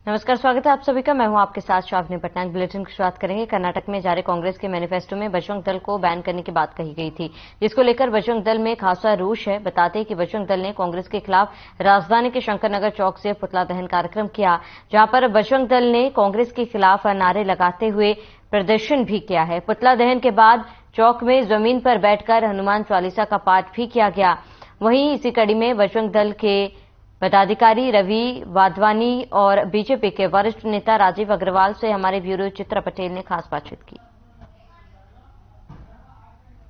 नमस्कार, स्वागत है आप सभी का। मैं हूं आपके साथ शावनी पटनायक। बुलेटिन की शुरुआत करेंगे। कर्नाटक में जारी कांग्रेस के मैनिफेस्टो में बजरंग दल को बैन करने की बात कही गई थी, जिसको लेकर बजरंग दल में खासा रोष है। बताते हैं कि बजरंग दल ने कांग्रेस के खिलाफ राजधानी के शंकरनगर चौक से पुतला दहन कार्यक्रम किया, जहां पर बजरंग दल ने कांग्रेस के खिलाफ नारे लगाते हुए प्रदर्शन भी किया है। पुतला दहन के बाद चौक में जमीन पर बैठकर हनुमान चालीसा का पाठ भी किया गया। वहीं इसी कड़ी में बजरंग दल के पदाधिकारी रवि वाधवानी और बीजेपी के वरिष्ठ नेता राजीव अग्रवाल से हमारे ब्यूरो चित्रा पटेल ने खास बातचीत की।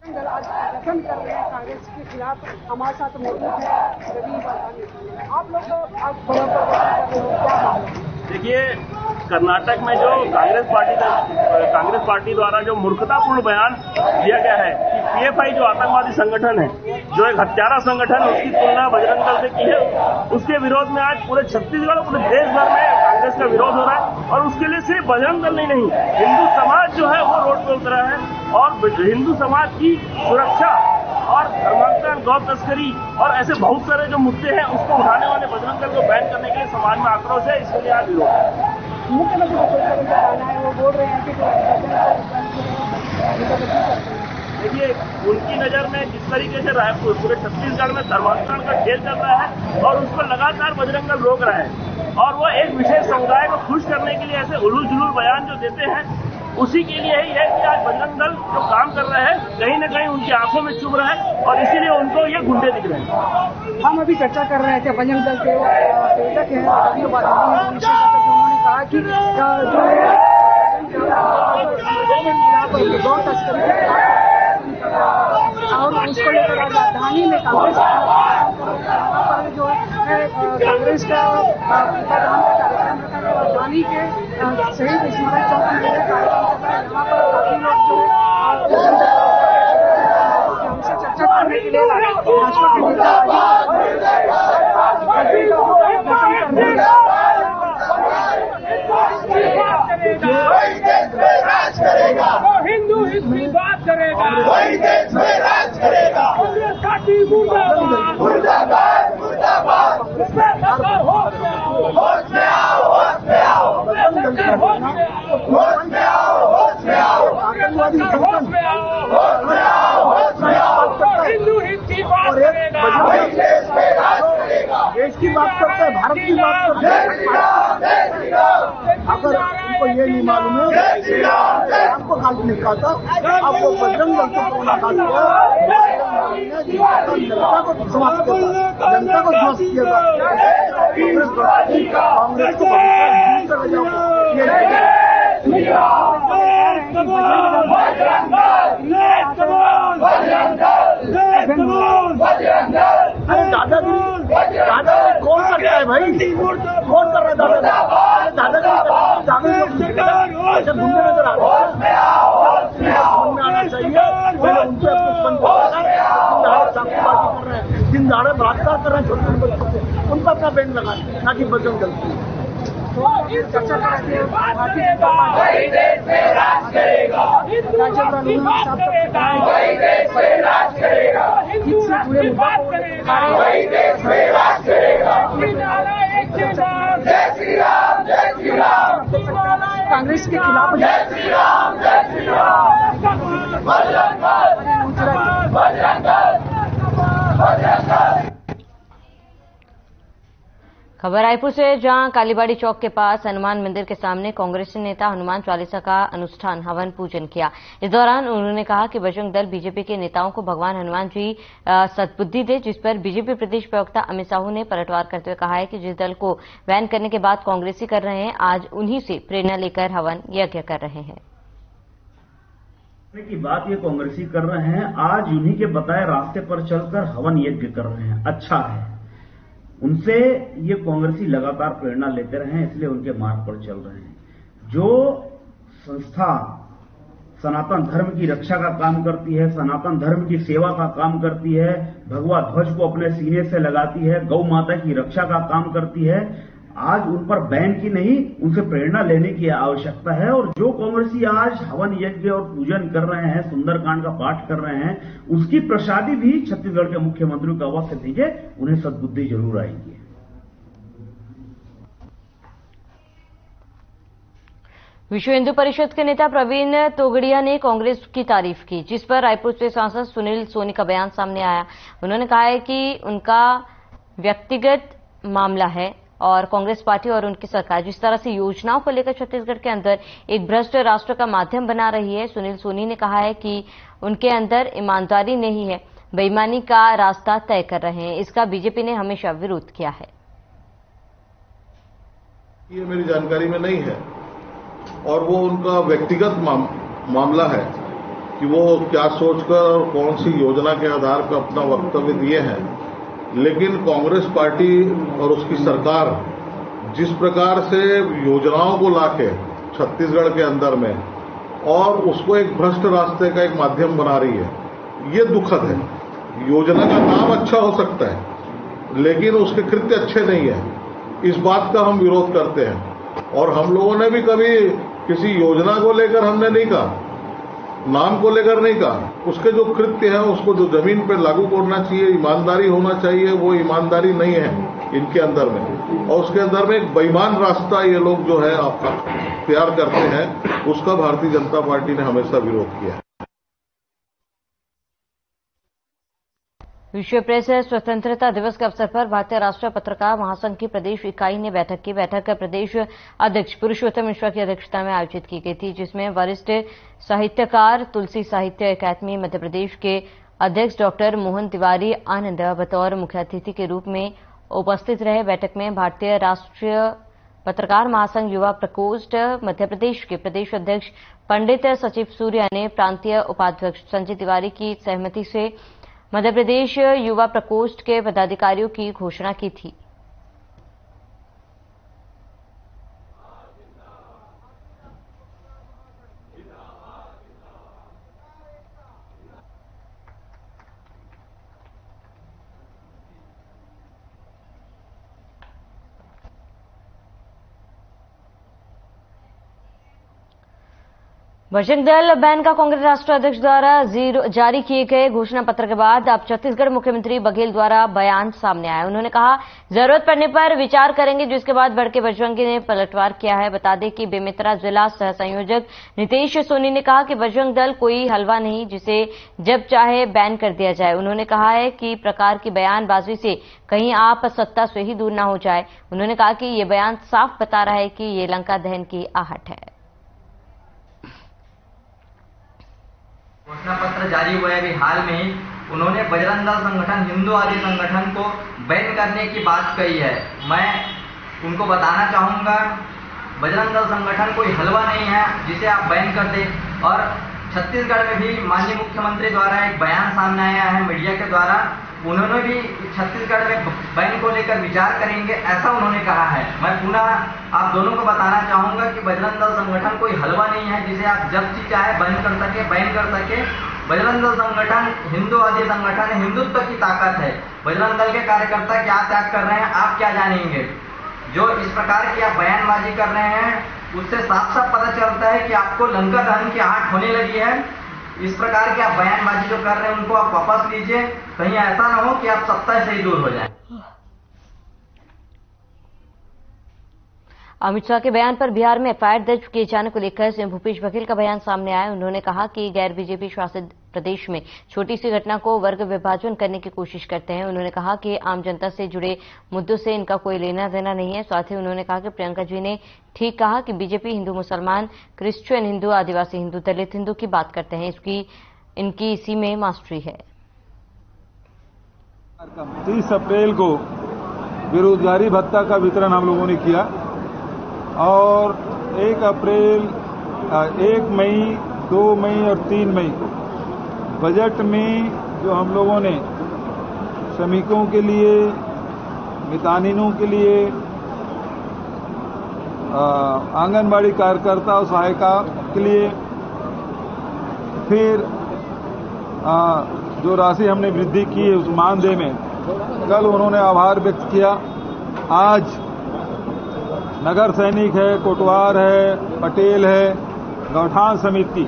आज प्रदर्शन कर रहे हैं कांग्रेस के खिलाफ। हमारे साथ मौजूद है रवि वाधवानी। आप लोग आज बड़ा प्रदर्शन कर रहे हो, क्या मामला? देखिए, कर्नाटक में जो कांग्रेस पार्टी द्वारा जो मूर्खतापूर्ण बयान दिया गया है कि पीएफआई जो आतंकवादी संगठन है, जो एक हत्यारा संगठन है, उसकी तुलना बजरंग दल से की है, उसके विरोध में आज पूरे छत्तीसगढ़ पूरे देश भर में कांग्रेस का विरोध हो रहा है। और उसके लिए सिर्फ बजरंग दल नहीं, हिंदू समाज जो है वो रोड पे उतरा है और हिंदू समाज की सुरक्षा और धर्मांतरण, गौ तस्करी और ऐसे बहुत सारे जो मुद्दे हैं उसको उठाने वाले बजरंग दल को बैन करने के लिए समाज में आक्रोश है। इसके लिए आज विरोध है। मुख्यमंत्री का कहना है, वो बोल रहे हैं कि देखिए, उनकी नजर में जिस तरीके से रायपुर पूरे छत्तीसगढ़ में धर्मांतरण का खेल चल रहा है और उसको लगातार बजरंग दल रोक रहा है और वो एक विशेष समुदाय को खुश करने के लिए ऐसे उलूल जुलूल बयान जो देते हैं, उसी के लिए ही है कि आज बजरंग दल जो काम कर रहे हैं कहीं न कहीं उनकी आंखों में चुभ रहा है और इसीलिए उनको ये गुंडे दिख रहे हैं। हम अभी चर्चा कर रहे थे बजरंग दल के संयोजक हैं उन्होंने कहा कि गौ तस्करी और उसको लेकर राजधानी में कांग्रेस पर जो है कांग्रेस का कार्यक्रम राजधानी के शहीद स्मारक चौक में कार्यक्रम यहाँ पर काफी लोग जो है हमसे चर्चा करने के लिए भाजपा के नेता हिंदू हिंदू बात करेगा, वही देश में राज करेगा। कांग्रेस पार्टी मुर्दाबाद मुर्दाबाद मुर्दाबाद। होश में आओ, होश में आओ, होश में आओ, होश में आओ, होश में आओ, होश में आओ, होश में आओ। हिंदू हिंद की बात करेगा, वही देश में राज करेगा। देश की बात करते हैं, भारत की बात करते हैं। अगर उनको ये नहीं मालूम है आपको काल्पनिक कहा था, आपको बजरंग दल को कोरोना काट दिया, जनता को समाप्त किया, जनता को ध्वस्त किया। कांग्रेस को दादागिरी कौन करता है भाई? कौन कर रहा है दादागिरी? ऐसे ढूंढने नजर आ रहे हैं। आना चाहिए उनसे चाकूबाजी कर रहे हैं, दिन दहाड़े बलात्कार कर रहे हैं छोटे छोटे बच्चों से, उनका अपना बैंड लगा ना कि बजरंग दल। चर्चा करते हैं भारतीय जनता पार्टी कांग्रेस के खिलाफ खबर रायपुर से, जहां कालीबाड़ी चौक के पास हनुमान मंदिर के सामने कांग्रेसी नेता हनुमान चालीसा का अनुष्ठान हवन पूजन किया। इस दौरान उन्होंने कहा कि बजरंग दल बीजेपी के नेताओं को भगवान हनुमान जी सद्बुद्धि दे, जिस पर बीजेपी प्रदेश प्रवक्ता अमित साहू ने पलटवार करते हुए कहा है कि जिस दल को बैन करने के बाद कांग्रेसी कर रहे हैं, आज उन्हीं से प्रेरणा लेकर हवन यज्ञ कर रहे हैं। की बात ये कांग्रेसी कर रहे हैं, आज उन्हीं के बताए रास्ते पर चलकर हवन यज्ञ कर रहे हैं। अच्छा है, उनसे ये कांग्रेसी लगातार प्रेरणा लेते रहे, इसलिए उनके मार्ग पर चल रहे हैं। जो संस्था सनातन धर्म की रक्षा का काम करती है, सनातन धर्म की सेवा का काम करती है, भगवा ध्वज को अपने सीने से लगाती है, गौ माता की रक्षा का काम करती है, आज उन पर बैन की नहीं, उनसे प्रेरणा लेने की आवश्यकता है। और जो कांग्रेसी आज हवन यज्ञ और पूजन कर रहे हैं, सुंदरकांड का पाठ कर रहे हैं, उसकी प्रसादी भी छत्तीसगढ़ के मुख्यमंत्री को अवश्य दीजिए, उन्हें सद्बुद्धि जरूर आएगी। विश्व हिंदू परिषद के नेता प्रवीण तोगड़िया ने कांग्रेस की तारीफ की, जिस पर रायपुर से सांसद सुनील सोनी का बयान सामने आया। उन्होंने कहा है कि उनका व्यक्तिगत मामला है और कांग्रेस पार्टी और उनकी सरकार जिस तरह से योजनाओं को लेकर छत्तीसगढ़ के अंदर एक भ्रष्ट राष्ट्र का माध्यम बना रही है। सुनील सोनी ने कहा है कि उनके अंदर ईमानदारी नहीं है, बेईमानी का रास्ता तय कर रहे हैं। इसका बीजेपी ने हमेशा विरोध किया है। ये मेरी जानकारी में नहीं है और वो उनका व्यक्तिगत मामला है कि वो क्या सोचकर और कौन सी योजना के आधार पर अपना वक्तव्य दिए हैं। लेकिन कांग्रेस पार्टी और उसकी सरकार जिस प्रकार से योजनाओं को लाके छत्तीसगढ़ के अंदर में और उसको एक भ्रष्ट रास्ते का एक माध्यम बना रही है, ये दुखद है। योजना का नाम अच्छा हो सकता है लेकिन उसके कृत्य अच्छे नहीं है, इस बात का हम विरोध करते हैं। और हम लोगों ने भी कभी किसी योजना को लेकर हमने नहीं कहा, नाम को लेकर नहीं कहा, उसके जो कृत्य है उसको जो जमीन पर लागू करना चाहिए, ईमानदारी होना चाहिए, वो ईमानदारी नहीं है इनके अंदर में। और उसके अंदर में एक बेईमान रास्ता ये लोग जो है तैयार करते हैं, उसका भारतीय जनता पार्टी ने हमेशा विरोध किया है। विश्व प्रेस स्वतंत्रता दिवस के अवसर पर भारतीय राष्ट्रीय पत्रकार महासंघ की प्रदेश इकाई ने बैठक की। बैठक प्रदेश अध्यक्ष पुरुषोत्तम मिश्रा की अध्यक्षता में आयोजित की गई थी, जिसमें वरिष्ठ साहित्यकार तुलसी साहित्य अकादमी मध्य प्रदेश के अध्यक्ष डॉक्टर मोहन तिवारी आनंद बतौर मुख्य अतिथि के रूप में उपस्थित रहे। बैठक में भारतीय राष्ट्रीय पत्रकार महासंघ युवा प्रकोष्ठ मध्य प्रदेश के प्रदेश अध्यक्ष पंडित सचिव सूर्या ने प्रांतीय उपाध्यक्ष संजय तिवारी की सहमति से मध्य प्रदेश युवा प्रकोष्ठ के पदाधिकारियों की घोषणा की थी। बजरंग दल बैन का कांग्रेस राष्ट्रीय अध्यक्ष द्वारा जारी किए गए घोषणा पत्र के बाद अब छत्तीसगढ़ मुख्यमंत्री बघेल द्वारा बयान सामने आया। उन्होंने कहा जरूरत पड़ने पर विचार करेंगे, जिसके बाद भड़के बजरंगी ने पलटवार किया है। बता दें कि बेमेतरा जिला सह संयोजक नितेश सोनी ने कहा कि बजरंग दल कोई हलवा नहीं जिसे जब चाहे बैन कर दिया जाए। उन्होंने कहा है कि प्रकार की बयानबाजी से कहीं आप सत्ता से ही दूर न हो जाए। उन्होंने कहा कि ये बयान साफ बता रहा है कि ये लंका दहन की आहट है। घोषणा पत्र जारी हुआ है अभी हाल में ही, उन्होंने बजरंग दल संगठन हिंदूवादी संगठन को बैन करने की बात कही है। मैं उनको बताना चाहूंगा बजरंग दल संगठन कोई हलवा नहीं है जिसे आप बैन कर दे। और छत्तीसगढ़ में भी माननीय मुख्यमंत्री द्वारा एक बयान सामने आया है मीडिया के द्वारा, उन्होंने भी छत्तीसगढ़ में बैन को लेकर विचार करेंगे, ऐसा उन्होंने कहा है। मैं पुनः आप दोनों को बताना चाहूंगा कि बजरंग दल संगठन कोई हलवा नहीं है जिसे आप जब चाहे बैन कर सके। बजरंग दल संगठन हिंदूवादी संगठन है, हिंदुत्व की ताकत है। बजरंग दल के कार्यकर्ता क्या त्याग कर रहे हैं आप क्या जानेंगे। जो इस प्रकार की आप बयानबाजी कर रहे हैं उससे साफ साफ पता चलता है कि आपको लंका दहन की आहट होने लगी है। इस प्रकार की आप बयानबाजी जो कर रहे हैं उनको आप वापस लीजिए, कहीं ऐसा ना हो कि आप सत्ता से ही दूर हो जाएं। अमित शाह के बयान पर बिहार में एफआईआर दर्ज किए जाने को लेकर सीएम भूपेश बघेल का बयान सामने आया। उन्होंने कहा कि गैर बीजेपी शासित प्रदेश में छोटी सी घटना को वर्ग विभाजन करने की कोशिश करते हैं। उन्होंने कहा कि आम जनता से जुड़े मुद्दों से इनका कोई लेना देना नहीं है। साथ ही उन्होंने कहा कि प्रियंका जी ने ठीक कहा कि बीजेपी हिंदू मुसलमान, क्रिश्चियन हिंदू, आदिवासी हिंदू, दलित हिंदू की बात करते हैं, इनकी इसी में मास्टरी है। 30 अप्रैल को बेरोजगारी भत्ता का वितरण हम लोगों ने किया और 1 अप्रैल, 1 मई, 2 मई और 3 मई को बजट में जो हम लोगों ने श्रमिकों के लिए, मितानिनों के लिए, आंगनबाड़ी कार्यकर्ता और सहायिका के लिए, फिर जो राशि हमने वृद्धि की है उस मानदेय में, कल उन्होंने आभार व्यक्त किया। आज नगर सैनिक है, कोटवार है, पटेल है, गौठान समिति,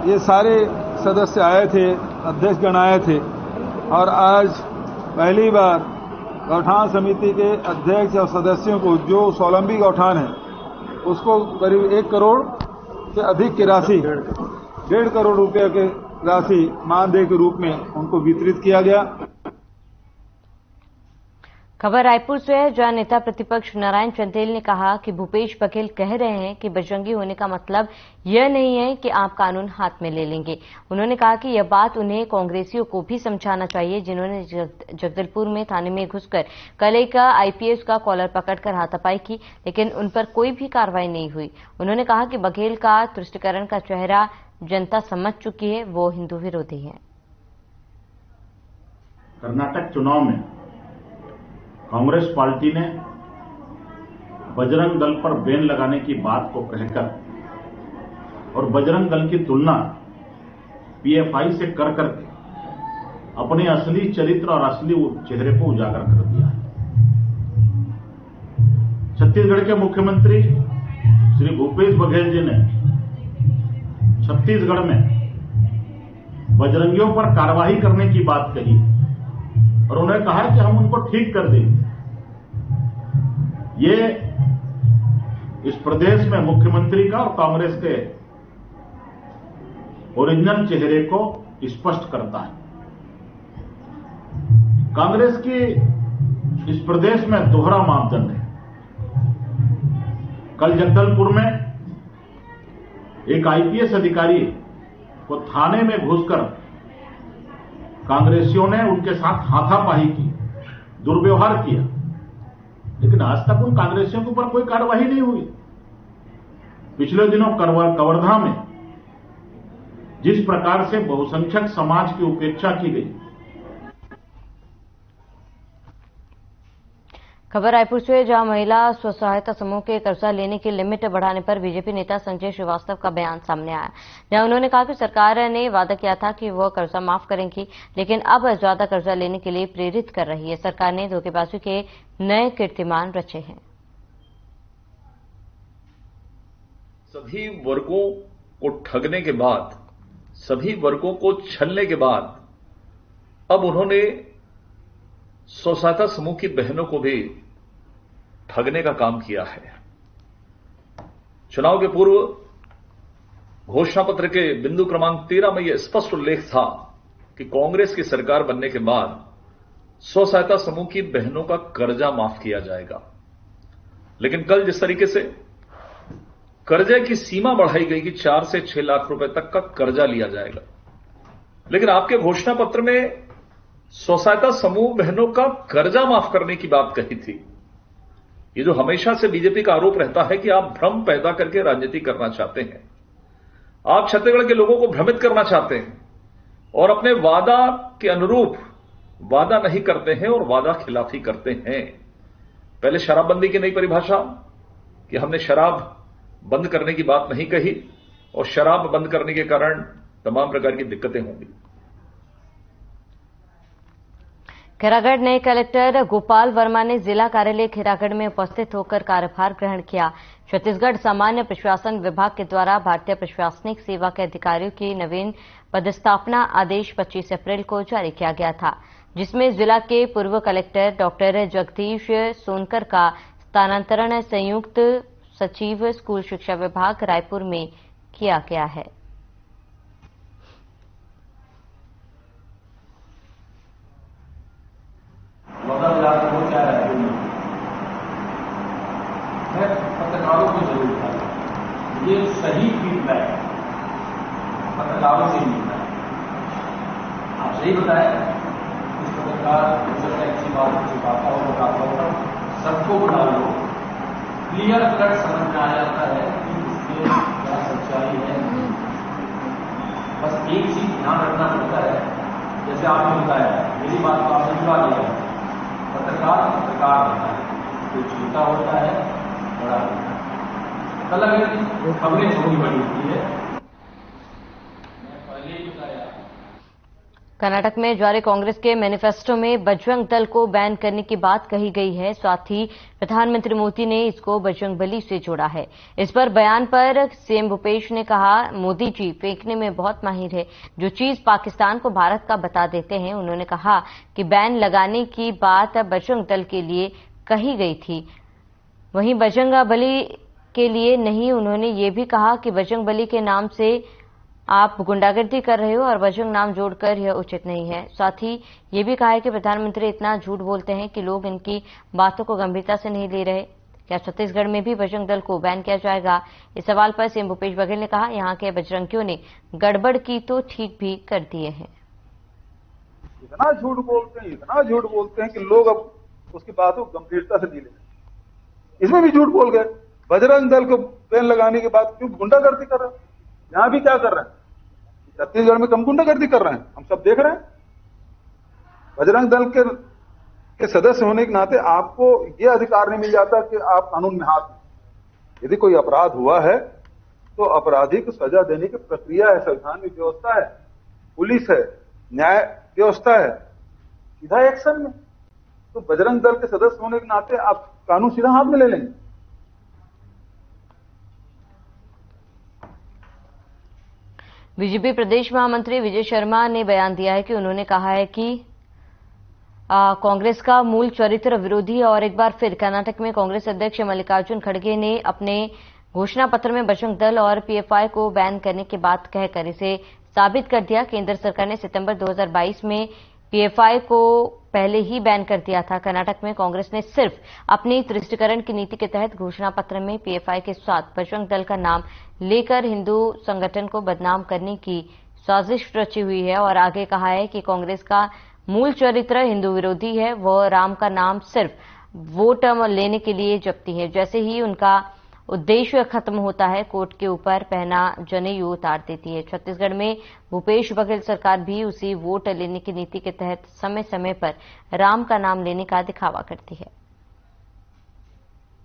ये सारे सदस्य आए थे, अध्यक्षगण आए थे और आज पहली बार गौठान समिति के अध्यक्ष और सदस्यों को, जो स्वावलंबी गौठान है उसको करीब 1 करोड़ से अधिक की राशि, 1.5 करोड़ रुपए की राशि मानदेय के रूप में उनको वितरित किया गया। खबर रायपुर से है, जहां नेता प्रतिपक्ष नारायण चंदेल ने कहा कि भूपेश बघेल कह रहे हैं कि बजरंगी होने का मतलब यह नहीं है कि आप कानून हाथ में ले लेंगे। उन्होंने कहा कि यह बात उन्हें कांग्रेसियों को भी समझाना चाहिए, जिन्होंने जगदलपुर में थाने में घुसकर कल एक आईपीएस का कॉलर पकड़कर हाथापाई की, लेकिन उन पर कोई भी कार्रवाई नहीं हुई। उन्होंने कहा कि बघेल का तुष्टिकरण का चेहरा जनता समझ चुकी है, वो हिंदू विरोधी है। कर्नाटक चुनाव में कांग्रेस पार्टी ने बजरंग दल पर बैन लगाने की बात को कहकर और बजरंग दल की तुलना पीएफआई से कर करके अपने असली चरित्र और असली चेहरे को उजागर कर दिया है। छत्तीसगढ़ के मुख्यमंत्री श्री भूपेश बघेल जी ने छत्तीसगढ़ में बजरंगियों पर कार्रवाई करने की बात कही और उन्होंने कहा कि हम उनको ठीक कर देंगे। ये इस प्रदेश में मुख्यमंत्री का और कांग्रेस के ओरिजिनल चेहरे को स्पष्ट करता है। कांग्रेस की इस प्रदेश में दोहरा मापदंड है। कल जगदलपुर में एक आईपीएस अधिकारी को थाने में घुसकर कांग्रेसियों ने उनके साथ हाथापाई की, दुर्व्यवहार किया, लेकिन आज तक उन कांग्रेसियों के ऊपर कोई कार्रवाई नहीं हुई। पिछले दिनों कवर्धा में जिस प्रकार से बहुसंख्यक समाज की उपेक्षा की गई। खबर रायपुर से, जहां महिला स्व सहायता समूह के कर्जा लेने की लिमिट बढ़ाने पर बीजेपी नेता संजय श्रीवास्तव का बयान सामने आया, जहां उन्होंने कहा कि सरकार ने वादा किया था कि वह कर्जा माफ करेंगी, लेकिन अब ज्यादा कर्जा लेने के लिए प्रेरित कर रही है। सरकार ने धोखेबाजी के नए कीर्तिमान रचे हैं। सभी वर्गों को ठगने के बाद, सभी वर्गों को छलने के बाद अब उन्होंने स्व सहायता समूह की बहनों को भी ठगने का काम किया है। चुनाव के पूर्व घोषणा पत्र के बिंदु क्रमांक 13 में यह स्पष्ट उल्लेख था कि कांग्रेस की सरकार बनने के बाद स्व सहायता समूह की बहनों का कर्जा माफ किया जाएगा। लेकिन कल जिस तरीके से कर्जे की सीमा बढ़ाई गई कि 4 से 6 लाख रुपए तक का कर्जा लिया जाएगा, लेकिन आपके घोषणा पत्र में स्व सहायता समूह बहनों का कर्जा माफ करने की बात कही थी। ये जो हमेशा से बीजेपी का आरोप रहता है कि आप भ्रम पैदा करके राजनीति करना चाहते हैं, आप छत्तीसगढ़ के लोगों को भ्रमित करना चाहते हैं और अपने वादा के अनुरूप वादा नहीं करते हैं और वादा खिलाफी करते हैं। पहले शराबबंदी की नई परिभाषा कि हमने शराब बंद करने की बात नहीं कही और शराब बंद करने के कारण तमाम प्रकार की दिक्कतें होंगी। खैरागढ़ नए कलेक्टर गोपाल वर्मा ने जिला कार्यालय खैरागढ़ में उपस्थित होकर कार्यभार ग्रहण किया। छत्तीसगढ़ सामान्य प्रशासन विभाग के द्वारा भारतीय प्रशासनिक सेवा के अधिकारियों की नवीन पदस्थापना आदेश 25 अप्रैल को जारी किया गया था, जिसमें जिला के पूर्व कलेक्टर डॉक्टर जगदीश सोनकर का स्थानांतरण संयुक्त सचिव स्कूल शिक्षा विभाग रायपुर में किया गया है। पत्रकारों को जरूर था, ये सही फीडबैक पत्रकारों से मिलता है। आप सही बताएं, इस पत्रकार अच्छी बात छुपाता हो, बताता हो, सबको बुला लो, क्लियर कट समझ में आ जाता है कि इसमें क्या सच्चाई है। बस एक चीज ध्यान रखना पड़ता है, जैसे आपने बताया, मेरी बात को आपने बुला लिया, पत्रकार पत्रकार होता है, कोई छोटा होता है, बड़ा होता है। कल अगर खबरें छोटी बड़ी होती है, मैं पहले ही बताया। कर्नाटक में जारी कांग्रेस के मैनिफेस्टो में बजरंग दल को बैन करने की बात कही गई है। साथ ही प्रधानमंत्री मोदी ने इसको बजरंगबली से जोड़ा है। इस पर बयान पर सीएम भूपेश ने कहा, मोदी जी फेंकने में बहुत माहिर है, जो चीज पाकिस्तान को भारत का बता देते हैं। उन्होंने कहा कि बैन लगाने की बात बजरंग दल के लिए कही गई थी। वहीं बजरंगबली के लिए नहीं, उन्होंने ये भी कहा कि बजरंगबली के नाम से आप गुंडागर्दी कर रहे हो और बजरंग नाम जोड़कर यह उचित नहीं है। साथ ही ये भी कहा है कि प्रधानमंत्री इतना झूठ बोलते हैं कि लोग इनकी बातों को गंभीरता से नहीं ले रहे। क्या छत्तीसगढ़ में भी बजरंग दल को बैन किया जाएगा? इस सवाल पर सीएम भूपेश बघेल ने कहा, यहाँ के बजरंगियों ने गड़बड़ की तो ठीक भी कर दिए हैं। इतना झूठ बोलते हैं कि लोग अब उसकी बातों को गंभीरता से नहीं ले रहे। इसमें भी झूठ बोल गए। बजरंग दल को बैन लगाने के बाद क्यों गुंडागर्दी कर रहे हैं? यहां भी क्या कर रहे हैं? छत्तीसगढ़ में कम गुंडागर्दी कर रहे हैं, हम सब देख रहे हैं। बजरंग दल के सदस्य होने के नाते आपको यह अधिकार नहीं मिल जाता कि आप कानून में हाथ दें। यदि कोई अपराध हुआ है तो अपराधी को सजा देने की प्रक्रिया है, संवैधानिक व्यवस्था है, पुलिस है, न्याय व्यवस्था है, सीधा एक्शन में। तो बजरंग दल के सदस्य होने के नाते आप कानून सीधा हाथ में ले लेंगे। बीजेपी प्रदेश महामंत्री विजय शर्मा ने बयान दिया है कि उन्होंने कहा है कि कांग्रेस का मूल चरित्र विरोधी है और एक बार फिर कर्नाटक में कांग्रेस अध्यक्ष मल्लिकार्जुन खड़गे ने अपने घोषणा पत्र में बजरंग दल और पीएफआई को बैन करने की बात कहकर इसे साबित कर दिया। केंद्र सरकार ने सितंबर 2022 में पीएफआई को पहले ही बैन कर दिया था। कर्नाटक में कांग्रेस ने सिर्फ अपनी तुष्टिकरण की नीति के तहत घोषणा पत्र में पीएफआई के साथ बजरंग दल का नाम लेकर हिंदू संगठन को बदनाम करने की साजिश रची हुई है और आगे कहा है कि कांग्रेस का मूल चरित्र हिंदू विरोधी है। वह राम का नाम सिर्फ वोट लेने के लिए जपती है। जैसे ही उनका उद्देश्य खत्म होता है, कोर्ट के ऊपर पहना जनेऊ उतार देती है। छत्तीसगढ़ में भूपेश बघेल सरकार भी उसी वोट लेने की नीति के तहत समय समय पर राम का नाम लेने का दिखावा करती है।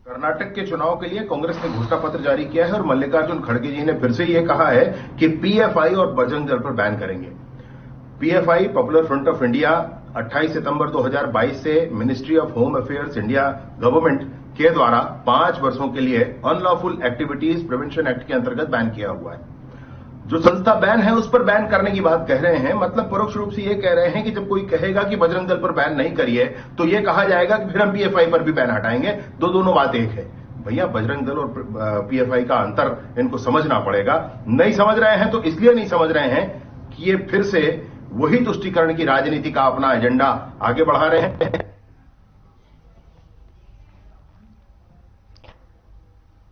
कर्नाटक के चुनाव के लिए कांग्रेस ने घोषणा पत्र जारी किया है और मल्लिकार्जुन खड़गे जी ने फिर से यह कहा है कि पीएफआई और बजरंग दल पर बैन करेंगे। PFI popular front of India 28 सितंबर 2022 से ministry of home affairs India government के द्वारा 5 वर्षों के लिए अनलॉफुल एक्टिविटीज प्रिवेंशन एक्ट के अंतर्गत बैन किया हुआ है। जो संस्था बैन है उस पर बैन करने की बात कह रहे हैं, मतलब परोक्ष रूप से ये कह रहे हैं कि जब कोई कहेगा कि बजरंग दल पर बैन नहीं करिए तो ये कहा जाएगा कि फिर हम पीएफआई पर भी बैन हटाएंगे। दोनों बात एक है। भैया, बजरंग दल और पीएफआई का अंतर इनको समझना पड़ेगा। नहीं समझ रहे हैं तो इसलिए नहीं समझ रहे हैं कि ये फिर से वही तुष्टीकरण की राजनीति का अपना एजेंडा आगे बढ़ा रहे हैं।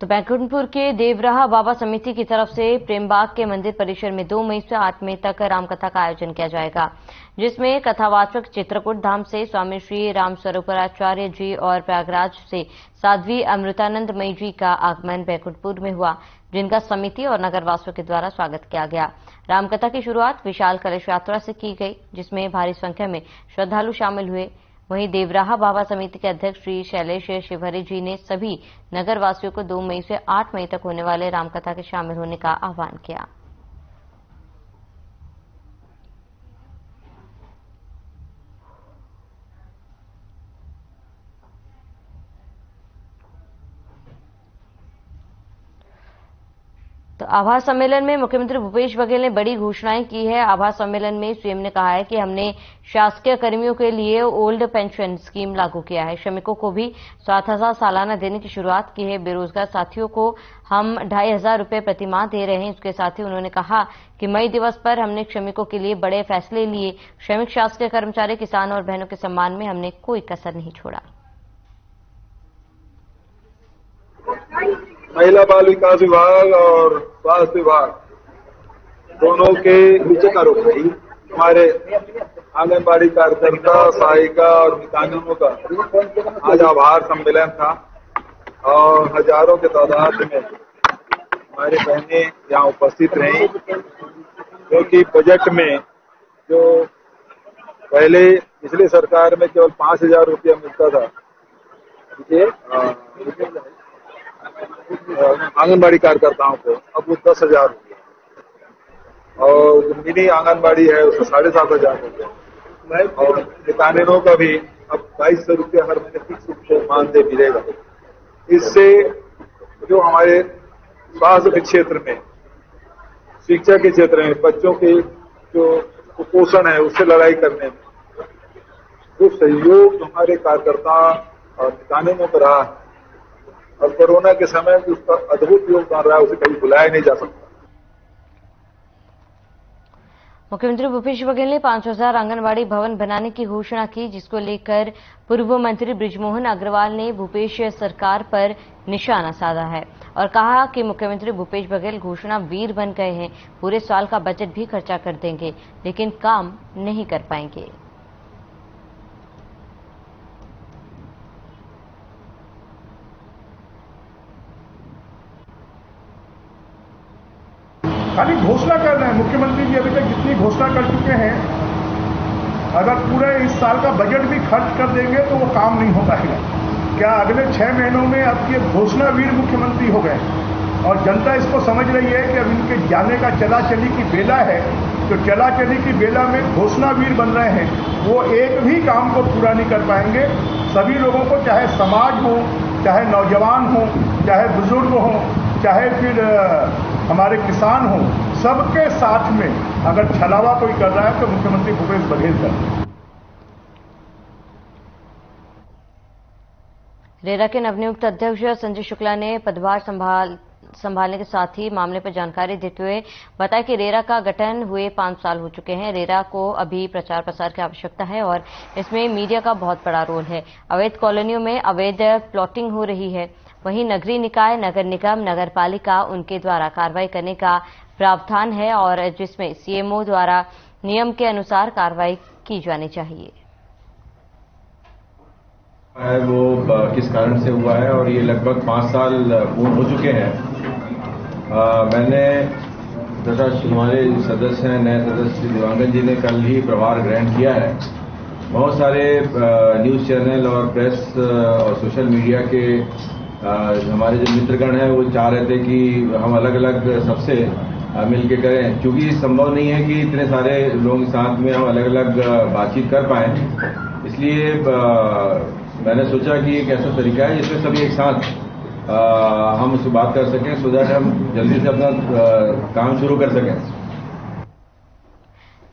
तो बैकुंठपुर के देवराहा बाबा समिति की तरफ से प्रेमबाग के मंदिर परिसर में 2 मई से 8 मई तक रामकथा का आयोजन किया जाएगा, जिसमें कथावाचक चित्रकूट धाम से स्वामी श्री राम स्वरूपाचार्य जी और प्रयागराज से साध्वी अमृतानंदमयी जी का आगमन बैकुंठपुर में हुआ, जिनका समिति और नगरवासियों के द्वारा स्वागत किया गया। रामकथा की शुरुआत विशाल कलश यात्रा से की गई, जिसमें भारी संख्या में श्रद्धालु शामिल हुए। वहीं देवराहा बाबा समिति के अध्यक्ष श्री शैलेश शिवहरे जी ने सभी नगरवासियों को 2 मई से 8 मई तक होने वाले रामकथा के शामिल होने का आह्वान किया। तो आभार सम्मेलन में मुख्यमंत्री भूपेश बघेल ने बड़ी घोषणाएं की है। आभार सम्मेलन में सीएम ने कहा है कि हमने शासकीय कर्मियों के लिए ओल्ड पेंशन स्कीम लागू किया है। श्रमिकों को भी 7,000 सालाना देने की शुरुआत की है। बेरोजगार साथियों को हम 2,500 रुपए प्रति माह दे रहे हैं। इसके साथ ही उन्होंने कहा कि मई दिवस पर हमने श्रमिकों के लिए बड़े फैसले लिए। श्रमिक, शासकीय कर्मचारी, किसान और बहनों के सम्मान में हमने कोई कसर नहीं छोड़ा। महिला बाल विकास विभाग और स्वास्थ्य विभाग दोनों के हमारे आंगनबाड़ी कार्यकर्ता, सहायिका और मितानिनों का आज आभार सम्मेलन था और हजारों के तादाद में हमारी बहनें यहाँ उपस्थित रहीं, क्योंकि बजट में जो पहले पिछली सरकार में केवल 5,000 रुपया मिलता था आंगनबाड़ी कार्यकर्ताओं को, अब वो 10,000 रुपया और जो मिनी आंगनबाड़ी है उसको 7,500 रुपया और मितानिनों का भी अब 2,200 रुपया हर महीने फिक्स रूप से मानदेय मिलेगा। इससे जो हमारे स्वास्थ्य के क्षेत्र में, शिक्षा के क्षेत्र में, बच्चों के जो कुपोषण है उससे लड़ाई करने में जो सहयोग हमारे कार्यकर्ता और मितानिनों को रहा, और कोरोना के समय में उसका अद्भुत योगदान रहा है, उसे कभी भुलाया नहीं जा सकता। मुख्यमंत्री भूपेश बघेल ने 5,000 आंगनबाड़ी भवन बनाने की घोषणा की, जिसको लेकर पूर्व मंत्री बृजमोहन अग्रवाल ने भूपेश सरकार पर निशाना साधा है और कहा कि मुख्यमंत्री भूपेश बघेल घोषणा वीर बन गए हैं, पूरे साल का बजट भी खर्चा कर देंगे लेकिन काम नहीं कर पाएंगे। खाली घोषणा कर रहे हैं मुख्यमंत्री जी, अभी तक जितनी घोषणा कर चुके हैं, अगर पूरे इस साल का बजट भी खर्च कर देंगे तो वो काम नहीं हो पाएगा। क्या अगले 6 महीनों में अब ये घोषणावीर मुख्यमंत्री हो गए और जनता इसको समझ रही है कि अब इनके जाने का चला चली की बेला है, तो चला चली की बेला में घोषणावीर बन रहे हैं, वो एक भी काम को पूरा नहीं कर पाएंगे। सभी लोगों को, चाहे समाज हो, चाहे नौजवान हो, चाहे बुजुर्ग हो, चाहे फिर हमारे किसान हो, सबके साथ में अगर छलावा कोई कर रहा है तो मुख्यमंत्री भूपेश बघेल कर रहे हैं। रेरा के नवनियुक्त अध्यक्ष संजय शुक्ला ने पदभार संभालने के साथ ही मामले पर जानकारी देते हुए बताया कि रेरा का गठन हुए 5 साल हो चुके हैं। रेरा को अभी प्रचार प्रसार की आवश्यकता है और इसमें मीडिया का बहुत बड़ा रोल है। अवैध कॉलोनियों में अवैध प्लॉटिंग हो रही है, वहीं नगरीय निकाय, नगर निगम, नगर पालिका उनके द्वारा कार्रवाई करने का प्रावधान है और जिसमें सीएमओ द्वारा नियम के अनुसार कार्रवाई की जानी चाहिए। वो किस कारण से हुआ है और ये लगभग 5 साल पूर्ण हो चुके हैं। मैंने तथा हमारे सदस्य हैं, नए सदस्य दिवांगन जी ने कल ही प्रभार ग्रहण किया है। बहुत सारे न्यूज चैनल और प्रेस और सोशल मीडिया के हमारे जो मित्रगण हैं वो चाह रहे थे कि हम अलग अलग सबसे मिलके करें, क्योंकि संभव नहीं है कि इतने सारे लोगों के साथ में हम अलग अलग बातचीत कर पाएं। इसलिए मैंने सोचा कि एक ऐसा तरीका है जिसमें सभी एक साथ हम उससे बात कर सकें, सो दैट हम जल्दी से अपना काम शुरू कर सकें।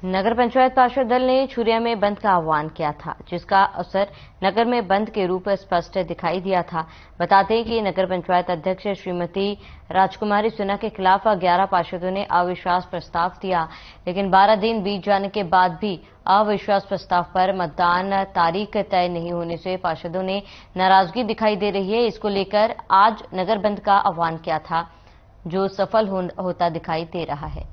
नगर पंचायत पार्षद दल ने छुरिया में बंद का आह्वान किया था, जिसका असर नगर में बंद के रूप स्पष्ट दिखाई दिया था। बताते हैं कि नगर पंचायत अध्यक्ष श्रीमती राजकुमारी सिन्हा के खिलाफ 11 पार्षदों ने अविश्वास प्रस्ताव दिया, लेकिन 12 दिन बीत जाने के बाद भी अविश्वास प्रस्ताव पर मतदान तारीख तय नहीं होने से पार्षदों ने नाराजगी दिखाई दे रही है। इसको लेकर आज नगर बंद का आह्वान किया था, जो सफल होता दिखाई दे रहा है।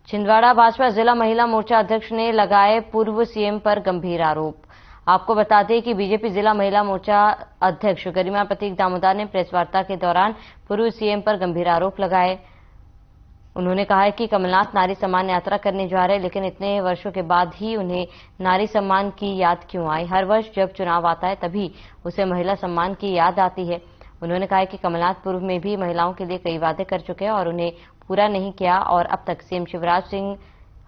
छिंदवाड़ा भाजपा जिला महिला मोर्चा अध्यक्ष ने लगाए पूर्व सीएम पर गंभीर आरोप। आपको बता दें कि बीजेपी जिला महिला मोर्चा अध्यक्ष गरिमा प्रतीक दामोदर ने प्रेस वार्ता के दौरान पूर्व सीएम पर गंभीर आरोप लगाए। उन्होंने कहा है कि कमलनाथ नारी सम्मान यात्रा करने जा रहे हैं, लेकिन इतने वर्षों के बाद ही उन्हें नारी सम्मान की याद क्यों आई। हर वर्ष जब चुनाव आता है तभी उसे महिला सम्मान की याद आती है। उन्होंने कहा है कि कमलनाथ पूर्व में भी महिलाओं के लिए कई वादे कर चुके हैं और उन्हें पूरा नहीं किया, और अब तक सीएम शिवराज सिंह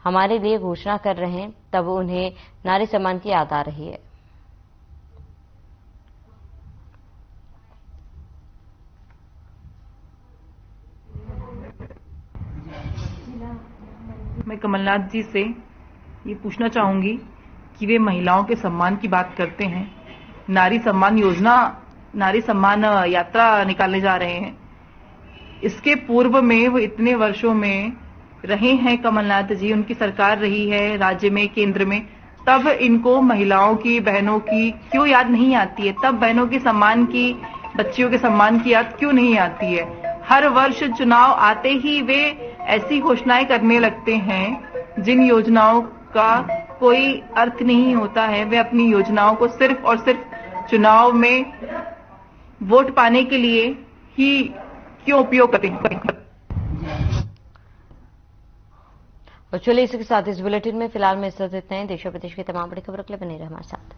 हमारे लिए घोषणा कर रहे हैं, तब उन्हें नारी सम्मान की याद आ रही है। मैं कमलनाथ जी से ये पूछना चाहूंगी कि वे महिलाओं के सम्मान की बात करते हैं, नारी सम्मान योजना, नारी सम्मान यात्रा निकालने जा रहे हैं। इसके पूर्व में वो इतने वर्षों में रहे हैं कमलनाथ जी, उनकी सरकार रही है राज्य में, केंद्र में, तब इनको महिलाओं की, बहनों की क्यों याद नहीं आती है? तब बहनों के सम्मान की, बच्चियों के सम्मान की याद क्यों नहीं आती है? हर वर्ष चुनाव आते ही वे ऐसी घोषणाएं करने लगते हैं जिन योजनाओं का कोई अर्थ नहीं होता है। वे अपनी योजनाओं को सिर्फ और सिर्फ चुनाव में वोट पाने के लिए ही क्यों उपयोग करते हैं? और चलिए इसी के साथ इस बुलेटिन में फिलहाल में इतना ही। देश और प्रदेश की तमाम बड़ी खबरों के लिए बने रहे हमारे साथ।